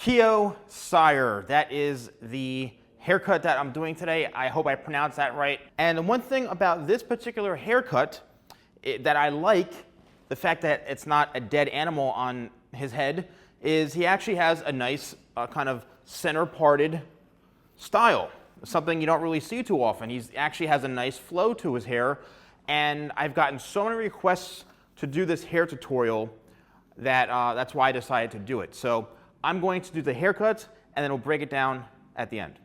Kio Cyr, that is the haircut that I'm doing today. I hope I pronounced that right. And the one thing about this particular haircut that I like, the fact that it's not a dead animal on his head, is he actually has a nice kind of center parted style. Something you don't really see too often. He actually has a nice flow to his hair, and I've gotten so many requests to do this hair tutorial that that's why I decided to do it. So I'm going to do the haircut, and then we'll break it down at the end.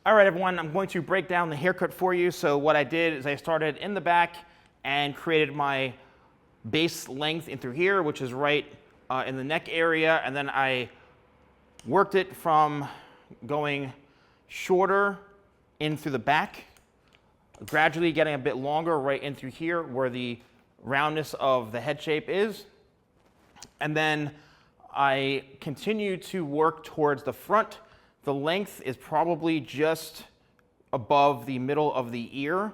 All right, everyone, I'm going to break down the haircut for you. So what I did is I started in the back and created my base length in through here, which is right in the neck area. And then I worked it from going shorter in through the back, gradually getting a bit longer right in through here where the roundness of the head shape is. And then I continue to work towards the front. The length is probably just above the middle of the ear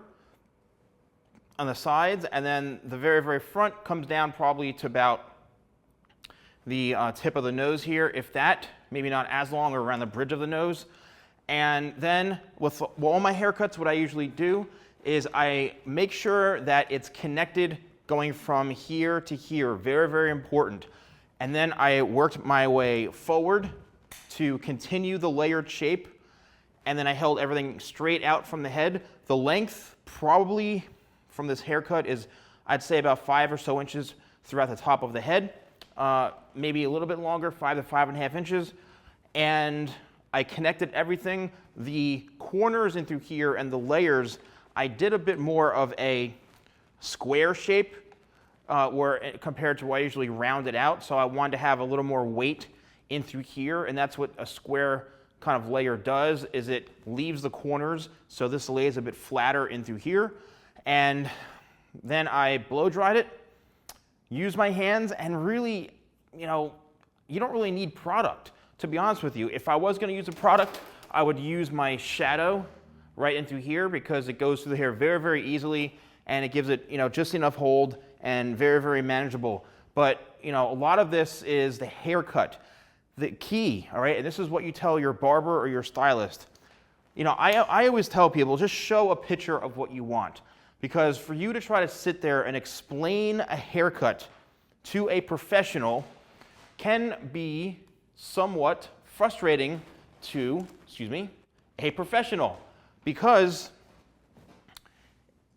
on the sides, and then the very, very front comes down probably to about the tip of the nose here, if that, maybe not as long, or around the bridge of the nose. And then with all my haircuts, what I usually do is I make sure that it's connected going from here to here, very, very important. And then I worked my way forward to continue the layered shape, and then I held everything straight out from the head. The length probably from this haircut is, I'd say, about 5 or so inches throughout the top of the head, maybe a little bit longer, 5 to 5.5 inches. And I connected everything, the corners in through here and the layers. I did a bit more of a square shape compared to what I usually round it out. So I wanted to have a little more weight in through here, and that's what a square kind of layer does, is it leaves the corners, so this lays a bit flatter in through here. And then I blow dried it, used my hands, and really, you don't really need product, to be honest with you. If I was gonna use a product, I would use my shadow right into here because it goes through the hair very, very easily and it gives it, you know, just enough hold and very, very manageable. But, you know, a lot of this is the haircut. The key, all right, and this is what you tell your barber or your stylist. You know, I always tell people, just show a picture of what you want. Because for you to try to sit there and explain a haircut to a professional can be somewhat frustrating to, a professional. Because,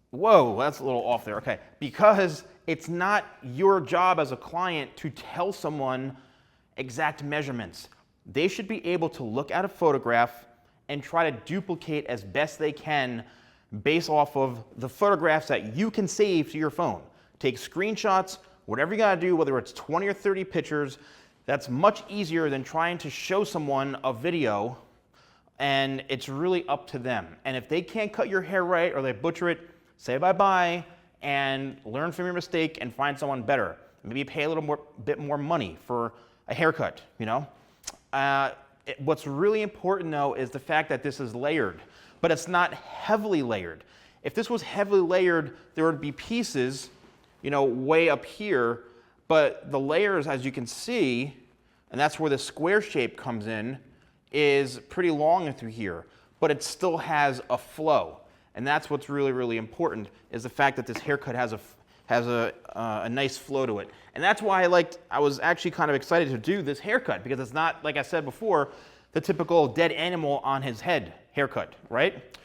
whoa, that's a little off there, okay. Because it's not your job as a client to tell someone exact measurements. They should be able to look at a photograph and try to duplicate as best they can based off of the photographs that you can save to your phone. Take screenshots, whatever you gotta do, whether it's 20 or 30 pictures, that's much easier than trying to show someone a video, and it's really up to them. And if they can't cut your hair right or they butcher it, say bye-bye and learn from your mistake and find someone better. Maybe pay a little bit more money for a haircut, you know? What's really important though is the fact that this is layered, but it's not heavily layered. If this was heavily layered, there would be pieces, you know, way up here, but the layers, as you can see, and that's where the square shape comes in, is pretty long through here, but it still has a flow. And that's what's really, really important, is the fact that this haircut has a nice flow to it. And that's why I was actually kind of excited to do this haircut, because it's not, like I said before, the typical dead animal on his head haircut, right?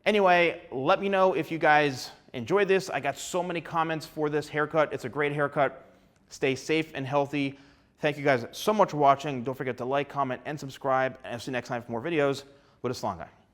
Anyway, let me know if you guys enjoyed this. I got so many comments for this haircut. It's a great haircut. Stay safe and healthy. Thank you guys so much for watching. Don't forget to like, comment, and subscribe. And I'll see you next time for more videos with a Salon Guy.